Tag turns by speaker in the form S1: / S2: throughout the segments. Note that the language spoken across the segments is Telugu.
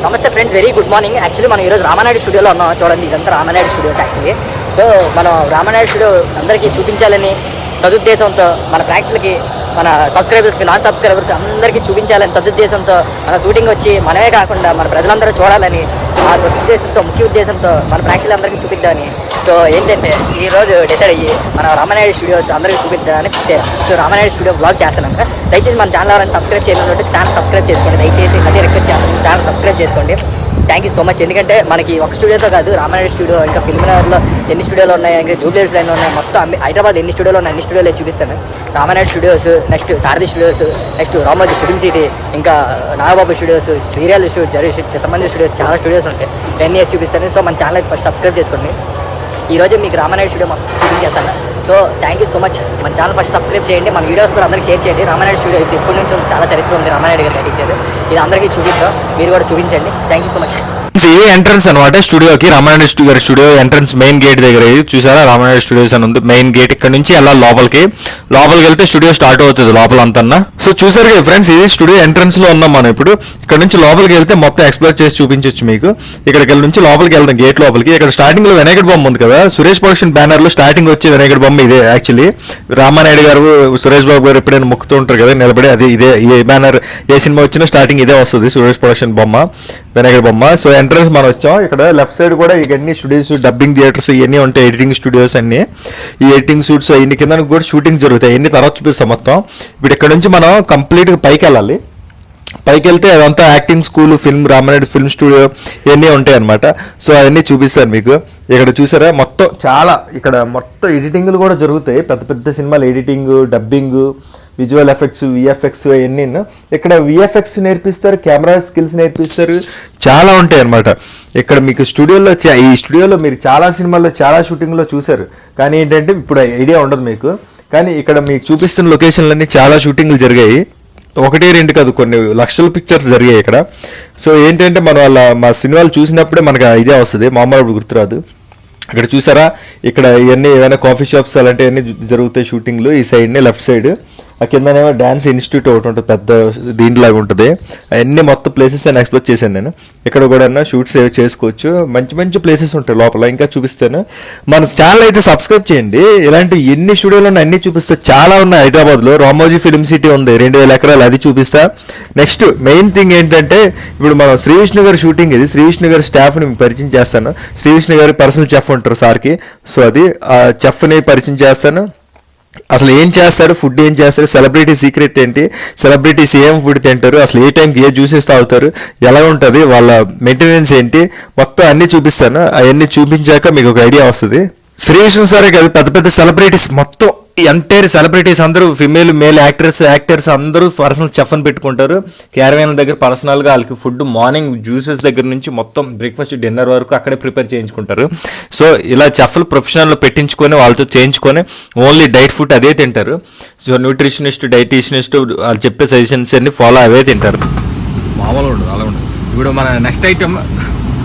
S1: నమస్తే friends, very good morning. Actually మనం ఈరోజు రామానాయుడు స్టూడియోలో ఉన్నాం. చూడండి, ఇదంతా రామానాయుడు స్టూడియోస్ యాక్చువల్లీ. సో మనం రామానాయుడు స్టూడియో అందరికీ చూపించాలని సదుద్దేశంతో, మన ప్రేక్షకులకి, మన సబ్స్క్రైబర్స్కి, నాన్ సబ్స్క్రైబర్స్ అందరికీ చూపించాలని సదుద్దేశంతో మన షూటింగ్ వచ్చి మనమే కాకుండా మన ప్రజలందరూ చూడాలని ఆ సదుద్దేశంతో, ముఖ్య ఉద్దేశంతో మన ప్రేక్షకులందరికీ చూపిద్దామని. సో ఏంటంటే ఈరోజు డిసైడ్ అయ్యి మనం రామానాయుడు స్టూడియోస్ అందరికీ చూపిద్దామని ఫిక్స్ అయ్యాం. సో రామానాయుడు స్టూడియో బ్లాగ్ చేస్తున్నాం. దయచేసి మన ఛానల్ ఎవరైనా సబ్స్క్రైబ్ చేయకపోతే ఛానల్ సబ్స్క్రైబ్ చేసుకోండి. దయచేసి అదే రిక్వెస్ట్ చేస్తాను, ఛానల్ సబ్స్క్రైబ్ చేసుకోండి. Thank you so much. ఎందుకంటే మనకి ఒక స్టూడియోతో కాదు, రామానాయుడు స్టూడియో ఇంకా ఫిల్మ్నగర్లో ఎన్ని స్టూడియోలు ఉన్నాయి, ఇంకా జూబ్లీహిల్స్ లైన్ ఉన్నాయి, మొత్తం హైదరాబాద్ ఎన్ని స్టూడియోలు ఉన్నాయి అన్ని స్టూడియోలు చూపిస్తాను. Ramanaidu studios, next Sarathi studios, next Ramoji film city, ఇంకా నాగబాబు స్టూడియోస్, సీరియల్ స్టూడియో, చిత్తమంది స్టూడియోస్, చాలా స్టూడియోస్ ఉంటాయి. ఇవన్నీ చూపిస్తాను. సో మన ఛానల్ ఫస్ట్ సబ్స్క్రైబ్ చేసుకోండి. ఈరోజు మీకు రామానాయుడు స్టూడియో మొత్తం చూపించేస్తాను. So thank you so much. మన ఛానల్ ఫస్ట్ సబ్స్క్రైబ్ చేయండి. మన వీడియోస్ కూడా అందరికీ షేర్ చేయండి. రామానాయుడు స్టూడియో ఇది ఇప్పటి నుంచి చాలా చరిత్ర ఉంది. రామానాయుడు గారు కట్టించారు. ఇది అందరికీ చూపిద్దాం, మీరు కూడా చూపించండి. Thank you so much.
S2: ఇది ఎంట్రన్స్ అనమాట స్టూడియోకి. రామానాయుడు గారి స్టూడియో ఎంట్రన్స్ మెయిన్ గేట్ దగ్గర చూసారా, రామానాయుడు స్టూడియోస్ అని ఉంది మెయిన్ గేట్. ఇక్కడ నుంచి వెళ్ళాలి లోపలికి వెళ్తే స్టూడియో స్టార్ట్ అవుతుంది లోపల అంతా. సో చూసారు కదా ఫ్రెండ్స్, ఇది స్టూడియో ఎంట్రన్స్ లో ఉన్నాం మనం ఇప్పుడు. ఇక్కడ నుంచి లోపలికి వెళ్తే మొత్తం ఎక్స్ప్లోర్ చేసి చూపించవచ్చు మీకు. ఇక్కడికి నుంచి లోపలికి వెళ్తాం గేట్ లోపలికి. ఇక్కడ స్టార్టింగ్ లో వినాయకుడి బొమ్మ ఉంది కదా, సురేష్ ప్రొడక్షన్ బ్యానర్ లో స్టార్టింగ్ వచ్చే వినాయకుడి బొమ్మ ఇదే. యాక్చువల్లీ రామానాయుడు గారు, సురేష్ బాబు గారు ఎప్పుడైనా మొక్కుతూ ఉంటారు కదా నిలబడి, అది ఇదే. ఏ బ్యానర్ ఏ సినిమా వచ్చినా స్టార్టింగ్ ఇదే వస్తుంది, సురేష్ ప్రొడక్షన్ బొమ్మ, వినాయకుడి బొమ్మ. సో ఎంట్రన్స్ మనం వచ్చాం. ఇక్కడ లెఫ్ట్ సైడ్ కూడా ఇవన్నీ స్టూడియోస్, డబ్బింగ్ థియేటర్స్ ఇవన్నీ ఉంటాయి, ఎడిటింగ్ స్టూడియోస్ అన్ని. ఈ ఎడిటింగ్ షూట్స్ ఇన్ని కింద కూడా షూటింగ్ జరుగుతాయి. ఇన్ని తర్వాత చూపిస్తాం మొత్తం. ఇప్పుడు ఇక్కడ నుంచి మనం కంప్లీట్గా పైకి వెళ్ళాలి. పైకి వెళ్తే అదంతా acting school, film, Ramanaidu film studio ఇవన్నీ ఉంటాయి అనమాట. సో అవన్నీ చూపిస్తాను మీకు. ఇక్కడ చూసారా మొత్తం చాలా, ఇక్కడ మొత్తం ఎడిటింగ్లు కూడా జరుగుతాయి. పెద్ద పెద్ద సినిమాలు editing, dubbing, visual effects, VFX అవన్నీ. ఇక్కడ విఎఫ్ఎక్స్ నేర్పిస్తారు, కెమెరా స్కిల్స్ నేర్పిస్తారు, చాలా ఉంటాయి అనమాట. ఇక్కడ మీకు స్టూడియోలో, ఈ స్టూడియోలో మీరు చాలా సినిమాల్లో, చాలా షూటింగ్లో చూసారు. కానీ ఏంటంటే ఇప్పుడు ఐడియా ఉండదు మీకు. కానీ ఇక్కడ మీకు చూపిస్తున్న లొకేషన్లన్నీ చాలా షూటింగ్లు జరిగాయి. 1-2 కాదు, కొన్ని లక్షల పిక్చర్స్ జరిగాయి ఇక్కడ. సో ఏంటంటే మనం మా సినిమాలు చూసినప్పుడే మనకు ఐడియా వస్తుంది, మామూలు గుర్తురాదు. ఇక్కడ చూసారా, ఇక్కడ ఇవన్నీ ఏమైనా కాఫీ షాప్స్ అలాంటివన్నీ జరుగుతాయి షూటింగ్లు. ఈ సైడ్ని లెఫ్ట్ సైడ్, ఆ కిందనేమో డ్యాన్స్ ఇన్స్టిట్యూట్ ఒకటి ఉంటుంది, పెద్ద దీంట్లాగా ఉంటుంది. అవన్నీ మొత్తం ప్లేసెస్ అని ఎక్స్ప్లోర్ చేశాను నేను. ఇక్కడ కూడా షూట్స్ చేసుకోవచ్చు, మంచి మంచి ప్లేసెస్ ఉంటాయి లోపల. ఇంకా చూపిస్తాను. మన ఛానల్ అయితే సబ్స్క్రైబ్ చేయండి. ఇలాంటి ఎన్ని స్టూడియోలు ఉన్నాయి అన్ని చూపిస్తా. చాలా ఉన్నాయి హైదరాబాద్లో. రామోజీ ఫిల్మ్ సిటీ ఉంది, 2000 ఎకరాలు, అది చూపిస్తా. నెక్స్ట్ మెయిన్ థింగ్ ఏంటంటే, ఇప్పుడు మనం శ్రీ విష్ణు గారి షూటింగ్ ఇది. శ్రీ విష్ణు గారి స్టాఫ్ని మీకు పరిచయం చేస్తాను. శ్రీ విష్ణు గారి పర్సనల్ చెఫ్ ఉంటారు సార్కి. సో అది ఆ చెఫ్ని పరిచయం చేస్తాను. అసలు ఏం చేస్తాడు, ఫుడ్ ఏం చేస్తాడు, సెలబ్రిటీ సీక్రెట్ ఏంటి, సెలబ్రిటీస్ ఏం ఫుడ్ తింటారు, అసలు ఏ టైంకి ఏ జ్యూసెస్ తాగుతారు, ఎలా ఉంటుంది, వాళ్ళ మెయింటెనెన్స్ ఏంటి, మొత్తం అన్నీ చూపిస్తాను. అవన్నీ చూపించాక మీకు ఒక ఐడియా వస్తుంది. శ్రీ విష్ణు సారే కాదు, పెద్ద పెద్ద సెలబ్రిటీస్ మొత్తం ఎంటైర్ సెలబ్రిటీస్ అందరూ, ఫిమేల్, మేల్ యాక్టర్స్ అందరూ పర్సనల్ చెఫ్ అని పెట్టుకుంటారు. క్యారవాన్ దగ్గర పర్సనల్గా వాళ్ళకి ఫుడ్, మార్నింగ్ జ్యూసెస్ దగ్గర నుంచి మొత్తం బ్రేక్ఫాస్ట్, డిన్నర్ వరకు అక్కడే ప్రిపేర్ చేయించుకుంటారు. సో ఇలా చెఫ్లు ప్రొఫెషనల్ పెట్టించుకొని వాళ్ళతో చేయించుకొని ఓన్లీ డైట్ ఫుడ్ అదే తింటారు. సో న్యూట్రిషనిస్ట్, డైటీషనిస్ట్ వాళ్ళు చెప్పే సజెషన్స్ అన్ని ఫాలో అవే తింటారు.
S3: మామూలు ఉండదు, అలా ఉండదు. ఇప్పుడు మన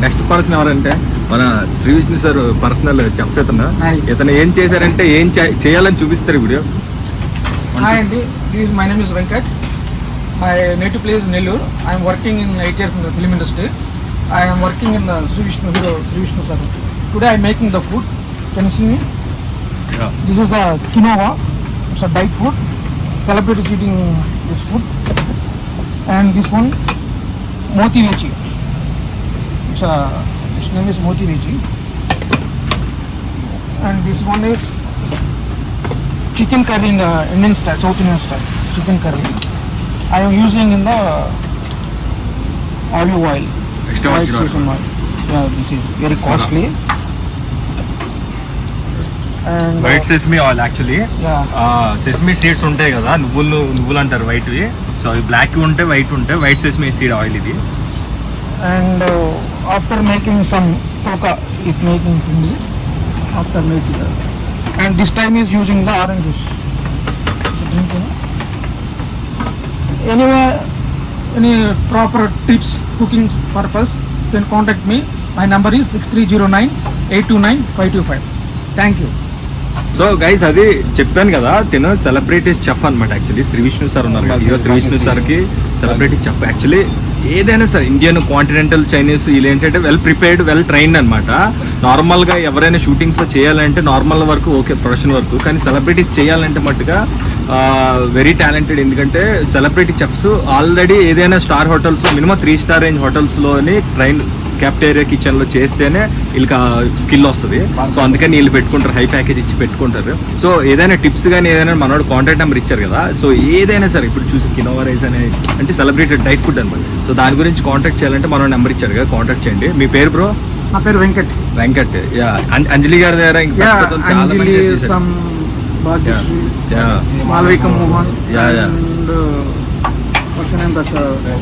S3: నెక్స్ట్ పర్సన్ ఎవరంటే మన Shri Vishnu sir personal chef. ఇతను ఏం చేశారంటే ఏం చేయాలని చూపిస్తారు వీడియో.
S4: హాయ్ అండి, my name is Venkat. My native place Nellore. I'm working in 8 years in the film industry. I am working in the Sri Vishnu sir. Today I am making the food. Can you see me?
S3: Yeah. This
S4: is the quinoa. It's a diet food. Celebrities eating this food. And this one, moti vechi. Its name is moti vechi. And this one is chicken curry in the Indian style, South Indian style. Chicken curry. I am using in the olive oil. White sesame oil. Yeah, this is very costly. And
S3: white sesame oil actually. Sesame seeds ఉంటాయి కదా, నువ్వులు అంటారు వైట్వి. సో అవి బ్లాక్ ఉంటాయి, వైట్ సెసమీ సీడ్ ఆయిల్ ఇది.
S4: And after making some polka, it making pindi. After making that, and this time is using the orange juice. So drinking. Anyway, any proper tips, cooking purpose, you can contact me. My number is 6309-829-525. Thank you.
S3: So guys, అది చెప్పాను కదా, తిను సెలబ్రిటీస్ చెఫ్ అనమాట. యాక్చువల్లీ శ్రీ విష్ణు సార్ ఉన్నారు కదా, హీరో శ్రీ విష్ణు సార్కి సెలబ్రిటీ చెఫ్. యాక్చువల్లీ ఏదైనా సరే ఇండియన్ కాంటినెంటల్ చైనీస్ వీళ్ళు ఏంటంటే వెల్ ప్రిపేర్డ్ వెల్ ట్రైన్డ్ అనమాట. నార్మల్గా ఎవరైనా షూటింగ్స్లో చేయాలంటే నార్మల్ వరకు ఓకే, ప్రొఫెషన్ వరకు, కానీ సెలబ్రిటీస్ చేయాలంటే మట్టుగా వెరీ టాలెంటెడ్. ఎందుకంటే సెలబ్రిటీ చెఫ్స్ ఆల్రెడీ ఏదైనా star hotels minimum 3 star range హోటల్స్లోని ట్రైన్ క్యాఫ్టేరియా కిచెన్లో చేస్తేనే వీళ్ళకి స్కిల్ వస్తుంది. సో అందుకని వీళ్ళు పెట్టుకుంటారు, హై ప్యాకేజ్ ఇచ్చి పెట్టుకుంటారు. సో ఏదైనా టిప్స్ కానీ ఏదైనా మనోడు కాంటాక్ట్ నెంబర్ ఇచ్చారు కదా, సో ఏదైనా సరే ఇప్పుడు చూసి కినోవా రైస్ అనే అంటే సెలబ్రేటెడ్ డైట్ ఫుడ్ అనమాట. సో దాని గురించి కాంటాక్ట్ చేయాలంటే మనోడు నెంబర్ ఇచ్చారు కదా, కాంటాక్ట్ చేయండి. మీ పేరు బ్రో?
S4: నా పేరు వెంకట్.
S3: వెంకట్. యా, అంజలి గారి దగ్గర ఇంకా చాలా మంది చేశారు.
S4: Malavika Mohan
S3: Yeah, yeah.
S4: and what's her name? That's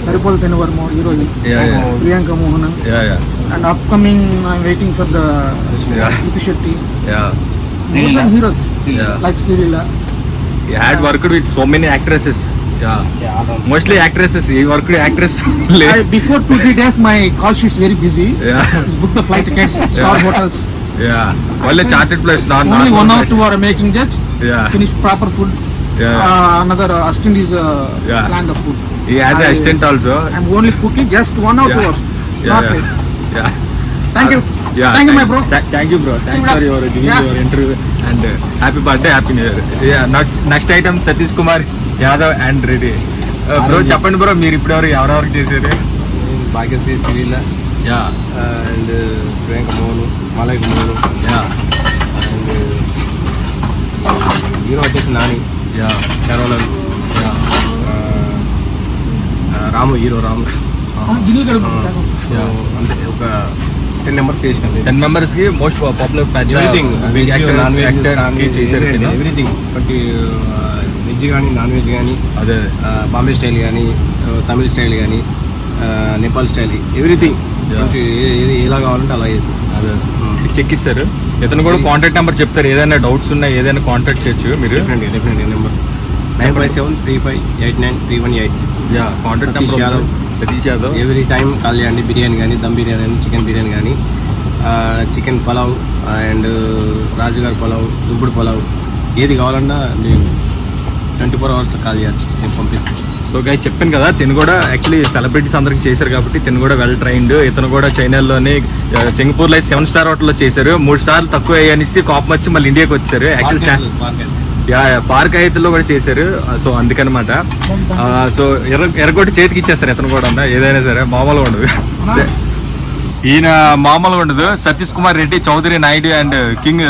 S4: Saripal Senwar heroine.
S3: Yeah.
S4: Priyanka Mohanan.
S3: Yeah.
S4: And upcoming, I'm waiting for the
S3: Yeah.
S4: Ritu Shetty.
S3: Yeah.
S4: More than heroes
S3: Yeah.
S4: like Srila.
S3: He had worked with so many actresses. Yeah. Mostly actresses. He worked with actress.
S4: Before 2-3 days, my call sheet's very busy.
S3: Yeah.
S4: Just book the flight tickets, star hotels.
S3: Yeah. Only chartered place, not
S4: Only 1
S3: not
S4: hour 2 hour making jet.
S3: Yeah.
S4: Finish proper food.
S3: Yeah.
S4: Another assistant is
S3: Yeah.
S4: planned the food.
S3: He has an assistant also.
S4: I'm only cooking just 1 hour 2 hours. Not late.
S3: Yeah.
S4: Thank you.
S3: Yeah.
S4: Thank you, my bro.
S3: Thank you, bro. Thanks for your giving
S4: Yeah.
S3: your interview and happy birthday, happy new year. Yeah. Next item Satish Kumar Yadav and Reddy. Bro, చెప్పండి బ్రో, మీరు ఇప్పుడు ఎవరెవరికి చేశారు?
S5: Bhagyashree Srila
S3: yeah
S5: and Priyanka Mohan, Malavika Mohan,
S3: yeah
S5: and hero వచ్చేసి నాని,
S3: యా
S5: కేరళన్,
S3: యా
S5: రాము, హీరో రాము. సో అంటే ఒక 10 నెంబర్స్ చేసినాం.
S3: 10 members కి most popular
S5: everything, veg non veg
S3: చేశారు.
S5: ఎవ్రీథింగ్. బట్ వెజ్ కానీ నాన్ వెజ్ కానీ,
S3: అదే
S5: బాంబే స్టైల్ కానీ, తమిళ్ స్టైల్ కానీ, నేపాల్ స్టైల్, ఎవ్రీథింగ్. ఏది ఎలా కావాలంటే అలా చేస్తాం.
S3: అదే చెక్ ఇస్తారు. ఇతను కూడా కాంటాక్ట్ నెంబర్ చెప్తారు, ఏదైనా డౌట్స్ ఉన్నా ఏదైనా కాంటాక్ట్ చేయొచ్చు మీరు.
S5: డెఫినెట్గా number 95735318.
S3: Yeah, contact
S5: Satish
S3: number
S5: Yadav.
S3: Satish Yadav.
S5: Every time call చేయండి. బిర్యానీ కానీ, దమ్ బిర్యానీ కానీ, చికెన్ బిర్యానీ కానీ, చికెన్ పలావ్ అండ్ రాజుగారి పలావ్, దుబ్బుడు పలావ్, ఏది కావాలన్నా నేను 24 hours కాల్ చేయొచ్చు, నేను పంపిస్తాను.
S3: సో గై చెప్పాను కదా, తిను కూడా యాక్చువల్లీ సెలబ్రిటీస్ అందరికి చేశారు కాబట్టి తిను కూడా వెల్ ట్రైన్డ్. ఇతను కూడా చైనాలోనే సింగపూర్లో అయితే 7 స్టార్ హోటల్లో చేశారు. 3 స్టార్లు తక్కువ అనేసి కోపం వచ్చి మళ్ళీ ఇండియాకి వచ్చారు. యాక్చువల్లీ పార్క్ హైత్లో కూడా చేశారు. సో అందుకనమాట. సో ఎర్రగొట్టి చేతికి ఇచ్చేస్తారు ఇతను కూడా, ఏదైనా సరే మామూలుగా ఉండదు. ఈయన మామూలుగా ఉండదు. సతీష్ కుమార్ రెడ్డి, చౌదరి నాయుడు అండ్ కింగ్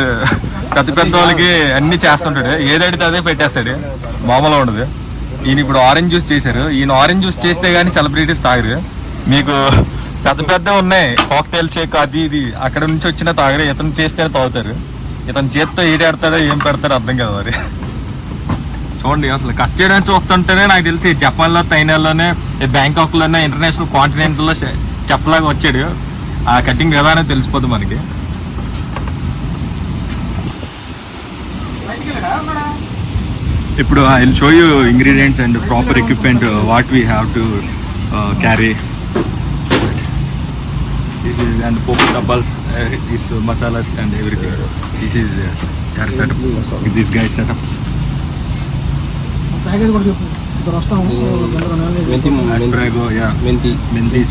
S3: పెద్ద పెద్ద వాళ్ళకి అన్ని చేస్తుంటాడు. ఏదడితే అదే పెట్టేస్తాడు, మామూలుగా ఉండదు. ఈయన ఇప్పుడు ఆరెంజ్ జ్యూస్ చేశారు. ఈయన ఆరెంజ్ జ్యూస్ చేస్తే కానీ సెలబ్రిటీస్ తాగరు. మీకు పెద్ద పెద్ద ఉన్నాయి కాక్టైల్ షేక్ అది ఇది, అక్కడ నుంచి వచ్చిన తాగరు. ఇతను చేస్తేనే తాగుతారు. ఇతను చేత్తో ఏడాడతాడో ఏం పెడతాడో అర్థం కదా మరి. చూడండి, అసలు కట్ చేయడానికి చూస్తుంటేనే నాకు తెలిసి జపాన్లో, చైనాలోనే, బ్యాంకాక్లోనే, ఇంటర్నేషనల్ కాంటినెంట్లో చెప్పలాగా వచ్చాడు. ఆ కటింగ్ విధానం తెలిసిపోద్ది మనకి. ఇప్పుడు I will show you ingredients and proper equipment what we have to carry. This is and poker doubles, this masalas and everything. This is their setup. This guy's setups.
S4: Package కూడా చెప్పు. ఇక్కడ వస్తాము.
S3: Asparago, yeah. Mentis.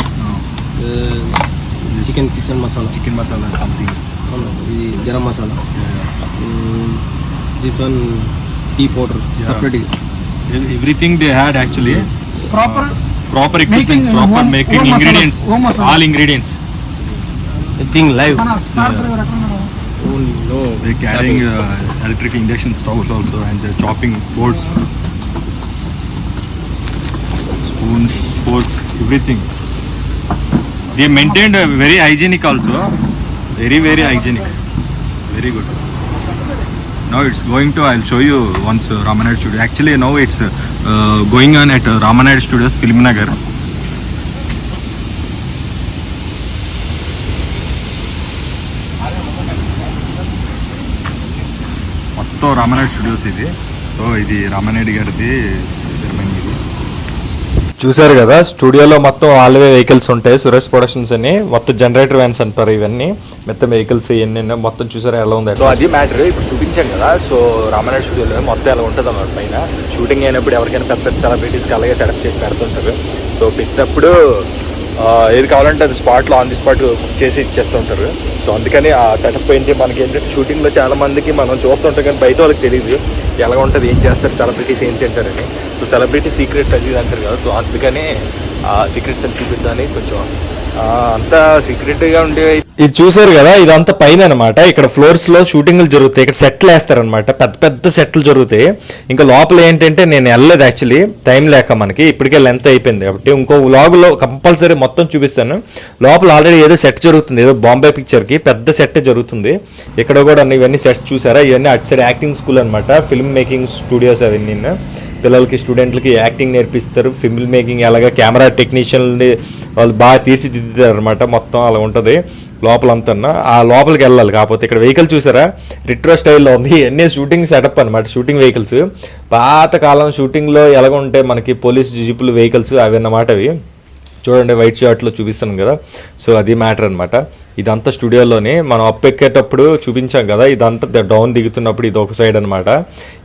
S5: Chicken kitchen masala,
S3: Chicken masala, something.
S5: ఇది garam masala. This one tea powder సపరేట్గా.
S3: Everything they had actually.
S4: Proper
S3: Proper equipment,
S4: Making,
S3: proper
S4: home-
S3: making
S4: home masalas,
S3: ingredients,
S4: home masalas.
S3: all ingredients.
S5: Everything live.
S4: మన సార్ డ్రైవర్ ఎక్కడ ఉన్నాడు?
S5: No
S3: They're carrying electric induction stoves also and chopping boards, spoons, forks, everything. They maintained very hygienic also, very hygienic, very good. Now it's going to, I'll show you once Ramanayad Studio. Actually now it's going on at Ramanayad Studios, Film Nagar. మొత్తం రామానాయుడు స్టూడియోస్ ఇది. సో ఇది రామానాయుడు గారిది సెరమనీ ఇది.
S2: చూసారు కదా స్టూడియోలో మొత్తం ఆల్వే వెహికల్స్ ఉంటాయి, సురేష్ ప్రొడక్షన్స్ అని మొత్తం జనరేటర్ వ్యాన్స్ అంటారు ఇవన్నీ, మొత్తం వెహికల్స్ ఇవన్నీ మొత్తం చూసారా ఎలా ఉంది. సో అది మ్యాటర్ ఇప్పుడు చూపించాం కదా. సో రామానాయుడు స్టూడియోలో మొత్తం ఎలా ఉంటుంది అన్నమాట. పైన షూటింగ్ అయినప్పుడు ఎవరికైనా పెద్ద పెద్ద సెలబ్రిటీస్కి అలాగే సెటప్ చేసి పెడుతుంటారు. సో పెట్టినప్పుడు ఏది కావాలంటే అది స్పాట్లో ఆన్ ది స్పాట్ కుక్ చేసి ఇచ్చేస్తుంటారు. సో అందుకని ఆ సెటప్ ఏంటి మనకి ఏంటంటే షూటింగ్లో చాలా మందికి మనం చూస్తుంటాం కానీ బయట వాళ్ళకి తెలియదు ఎలా ఉంటుంది, ఏం చేస్తారు సెలబ్రిటీస్ ఏం తింటారని. సో సెలబ్రిటీ సీక్రెట్స్ అది అంటారు కదా. సో అందుకని ఆ సీక్రెట్స్ అని చూపిద్దామని కొంచెం అంతా సీక్రెట్గా ఉండే. ఇది చూసారు కదా, ఇదంతా పైన అనమాట. ఇక్కడ ఫ్లోర్స్ లో షూటింగ్లు జరుగుతాయి, ఇక్కడ సెట్లు వేస్తారనమాట, పెద్ద పెద్ద సెట్లు జరుగుతాయి. ఇంకా లోపల ఏంటంటే నేను వెళ్ళలేదు యాక్చువల్లీ, టైం లేక మనకి ఇప్పటికే లెంత్ అయిపోయింది కాబట్టి. ఇంకో వ్లాగ్ లో కంపల్సరీ మొత్తం చూపిస్తాను. లోపల ఆల్రెడీ ఏదో సెట్ జరుగుతుంది, ఏదో బాంబే పిక్చర్ కి పెద్ద సెట్ జరుగుతుంది. ఇక్కడ కూడా ఇవన్నీ సెట్స్ చూసారా, ఇవన్నీ అటు సైడ్ యాక్టింగ్ స్కూల్ అనమాట, ఫిల్మ్ మేకింగ్ స్టూడియోస్ అవన్నీ. పిల్లలకి స్టూడెంట్లకి యాక్టింగ్ నేర్పిస్తారు, ఫిల్మ్ మేకింగ్ ఎలాగా కెమెరా టెక్నీషియన్ని వాళ్ళు బాగా తీర్చిదిద్దుతారు అనమాట. మొత్తం అలా ఉంటుంది లోపలంతా. ఆ లోపలికి వెళ్ళాలి. కాకపోతే ఇక్కడ వెహికల్ చూసారా రిట్రో స్టైల్లో ఉంది, ఇవన్నీ షూటింగ్ సెటప్ అనమాట, షూటింగ్ వెహికల్స్. పాతకాలం షూటింగ్లో ఎలాగ ఉంటాయి మనకి పోలీస్ జీపులు వెహికల్స్ అవి అన్నమాట. అవి చూడండి వైట్ షార్ట్లో చూపిస్తాను కదా. సో అది మ్యాటర్ అనమాట. ఇదంతా స్టూడియోలోనే మనం అప్ ఎక్కేటప్పుడు చూపించాం కదా, ఇదంతా డౌన్ దిగుతున్నప్పుడు ఇది ఒక సైడ్ అనమాట.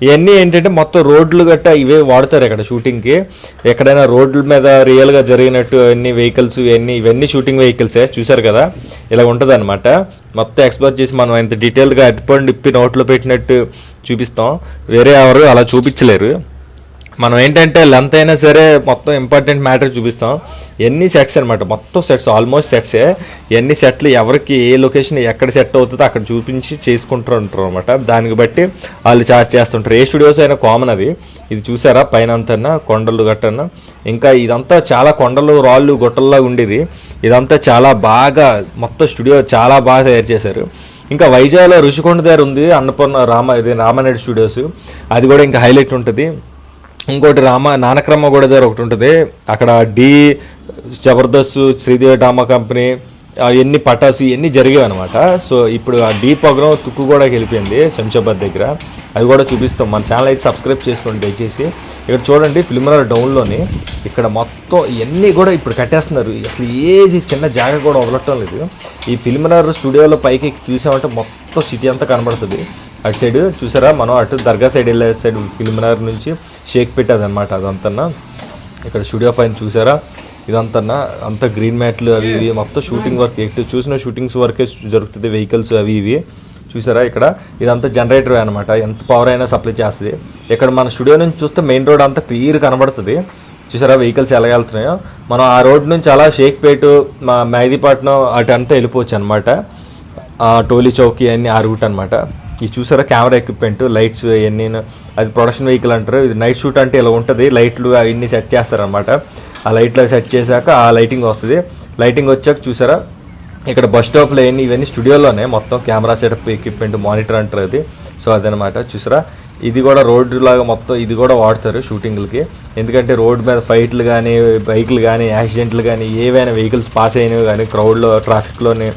S2: ఇవన్నీ ఏంటంటే మొత్తం రోడ్లు గట్టా ఇవే వాడతారు ఇక్కడ షూటింగ్కి. ఎక్కడైనా రోడ్ల మీద రియల్గా జరిగినట్టు అన్ని వెహికల్స్ ఇవన్నీ షూటింగ్ వెహికల్సే. చూసారు కదా ఇలా ఉంటుంది అనమాట. మొత్తం ఎక్స్ప్లోర్ చేసి మనం ఇంత డీటెయిల్గా అటుపండి ఇప్పి నోట్లో పెట్టినట్టు చూపిస్తాం, వేరే ఎవరు అలా చూపించలేరు. మనం ఏంటంటే లెంత్ అయినా సరే మొత్తం ఇంపార్టెంట్ మ్యాటర్ చూపిస్తాం. ఎన్ని సెట్స్ అనమాట, మొత్తం సెట్స్ ఆల్మోస్ట్ సెట్సే. ఎన్ని సెట్లు ఎవరికి ఏ లొకేషన్ ఎక్కడ సెట్ అవుతుందో అక్కడ చూపించి చేసుకుంటూ ఉంటారు అనమాట. దానికి బట్టి వాళ్ళు చార్జ్ చేస్తుంటారు. ఏ స్టూడియోస్ అయినా కామన్ అది. ఇది చూసారా పైన అంతా కొండలు గట్టన, ఇంకా ఇదంతా చాలా కొండలు రాళ్ళు గుట్టల్లా ఉండేది. ఇదంతా చాలా బాగా మొత్తం స్టూడియో చాలా బాగా తయారు చేశారు. ఇంకా వైజాగ్లో ఋషికొండ దగ్గర ఉంది అన్నపూర్ణ రామానాయుడు స్టూడియోస్, అది కూడా ఇంకా హైలైట్ ఉంటుంది. ఇంకోటి నానక్రమ్మ కూడా దగ్గర ఒకటి ఉంటుంది, అక్కడ డి జబర్దస్త్, శ్రీదేవి డ్రామా కంపెనీ, ఎన్ని పటాసు ఇవన్నీ జరిగాయి అనమాట. సో ఇప్పుడు ఆ డీ ప్రోగ్రామ్ తుక్కు కూడా వెళ్ళిపోయింది శంషాబాద్ దగ్గర, అవి కూడా చూపిస్తాం. మన ఛానల్ అయితే సబ్స్క్రైబ్ చేసుకోండి దయచేసి. ఇక్కడ చూడండి ఫిల్మ్నగర్ డౌన్లోని ఇక్కడ మొత్తం ఇవన్నీ కూడా ఇప్పుడు కట్టేస్తున్నారు. అసలు ఏది చిన్న జాగా కూడా వదలటం లేదు. ఈ ఫిల్మ్నగర్ స్టూడియోలో పైకి చూసామంటే మొత్తం సిటీ అంతా కనబడుతుంది. అటు సైడ్ చూసారా మనం అటు దర్గా సైడ్ వెళ్ళే సైడ్ ఫిల్మ్నగర్ నుంచి షేక్ పెట్టదన్నమాట అదంతా. ఇక్కడ స్టూడియో పైన చూసారా ఇదంతా అంత గ్రీన్ మ్యాట్లు అవి ఇవి మొత్తం షూటింగ్ వర్క్ ఎటు చూసిన షూటింగ్స్ వర్కే జరుగుతుంది. వెహికల్స్ అవి ఇవి చూసారా. ఇక్కడ ఇదంతా జనరేటర్ అనమాట, ఎంత పవర్ అయినా సప్లై చేస్తుంది. ఇక్కడ మన స్టూడియో నుంచి చూస్తే మెయిన్ రోడ్ అంతా క్లియర్ కనబడుతుంది. చూసారా వెహికల్స్ ఎలా వెళ్తున్నాయో. మనం ఆ రోడ్ నుంచి అలా షేక్పేట, మెహదీపట్నం అటు అంతా వెళ్ళిపోవచ్చు అనమాట. టోలీ చౌకీ అన్నీ ఆ రూట్ అనమాట. ఇది చూసారా కెమెరా ఎక్విప్మెంట్, లైట్స్ ఇవన్నీ, అది ప్రొడక్షన్ వెహికల్ అంటారు. ఇది నైట్ షూట్ అంటే ఇలా ఉంటుంది, లైట్లు అవన్నీ సెట్ చేస్తారనమాట. ఆ లైట్లు సెట్ చేశాక ఆ లైటింగ్ వస్తుంది. లైటింగ్ వచ్చాక చూసారా ఇక్కడ బస్ స్టాప్లో ఇవన్నీ స్టూడియోలోనే మొత్తం కెమెరా సెటప్ ఎక్విప్మెంట్ మానిటర్ అంటారు అది. సో అదనమాట చూసారా. ఇది కూడా రోడ్డు లాగా మొత్తం ఇది కూడా వాడతారు షూటింగ్లకి. ఎందుకంటే రోడ్ మీద ఫైట్లు కానీ బైక్లు కానీ యాక్సిడెంట్లు కానీ ఏవైనా వెహికల్స్ పాస్ అయినవి కానీ క్రౌడ్లో ట్రాఫిక్లోనే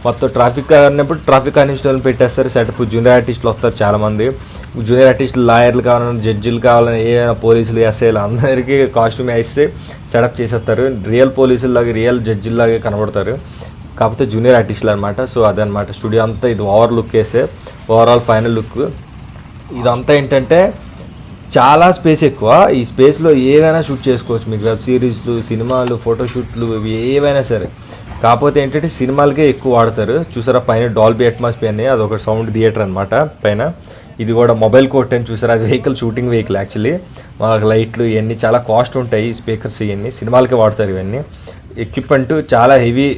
S2: మొత్తం ట్రాఫిక్ అన్నప్పుడు ట్రాఫిక్ కానిస్టేబుల్ పెట్టేస్తారు సెటప్. జూనియర్ ఆర్టిస్టులు వస్తారు చాలామంది. జూనియర్ ఆర్టిస్టులు లాయర్లు కావాలని జడ్జిలు కావాలని ఏమైనా పోలీసులు ఎస్ఐలు అందరికీ కాస్ట్యూమ్ వేస్తే సెటప్ చేసేస్తారు. రియల్ పోలీసుల్లాగా రియల్ జడ్జిల్లాగే కనబడతారు, కాకపోతే జూనియర్ ఆర్టిస్టులు అనమాట. సో అదనమాట స్టూడియో అంతా. ఇది ఓవర్ లుక్ వేస్తే ఓవరాల్ ఫైనల్ లుక్. ఇదంతా ఏంటంటే చాలా స్పేస్ ఎక్కువ. ఈ స్పేస్లో ఏవైనా షూట్ చేసుకోవచ్చు. మీకు వెబ్ సిరీస్లు, సినిమాలు, ఫోటోషూట్లు ఇవి ఏవైనా సరే. కాకపోతే ఏంటంటే సినిమాలకే ఎక్కువ వాడతారు. చూసారా పైన డాల్బీ అట్మాస్ఫియర్ అని, అదొక సౌండ్ థియేటర్ అనమాట పైన. ఇది కూడా మొబైల్ కోర్ట్ అని చూసారా, అది వెహికల్ షూటింగ్ వెహికల్ యాక్చువల్లీ. వాళ్ళకి లైట్లు ఇవన్నీ చాలా కాస్ట్ ఉంటాయి. స్పీకర్స్ ఇవన్నీ సినిమాలకే వాడతారు. ఇవన్నీ ఎక్విప్మెంట్ చాలా హెవీ,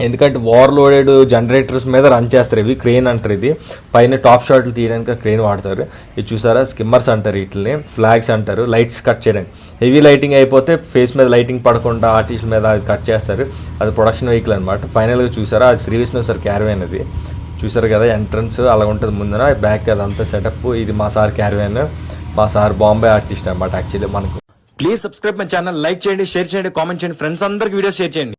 S2: ఎందుకంటే ఓవర్లోడెడ్ జనరేటర్స్ మీద రన్ చేస్తారు. ఇవి క్రెయిన్ అంటారు. ఇది పైన టాప్ షాట్లు తీయడానికి క్రెయిన్ వాడతారు. ఇది చూసారా స్కిమ్మర్స్ అంటారు, వీటిని ఫ్లాగ్స్ అంటారు. లైట్స్ కట్ చేయడానికి హెవీ లైటింగ్ అయిపోతే ఫేస్ మీద లైటింగ్ పడకుండా ఆర్టిస్ట్ మీద అది కట్ చేస్తారు. అది ప్రొడక్షన్ వెహికల్ అనమాట. ఫైనల్గా చూసారా అది శ్రీ విష్ణు సార్ క్యారవాన్. అది చూసారు కదా ఎంట్రన్స్ అలా ఉంటుంది ముందున, బ్యాక్ అదంతా సెటప్. ఇది మా సార్ క్యారవాన్, మా సార్ బాంబే ఆర్టిస్ట్ అనమాట యాక్చువల్లీ మనకు. Please subscribe my channel, like చేయండి, షేర్ చేయండి, కామెంట్ చేయండి, ఫ్రెండ్స్ అందరికి వీడియో షేర్ చేయండి.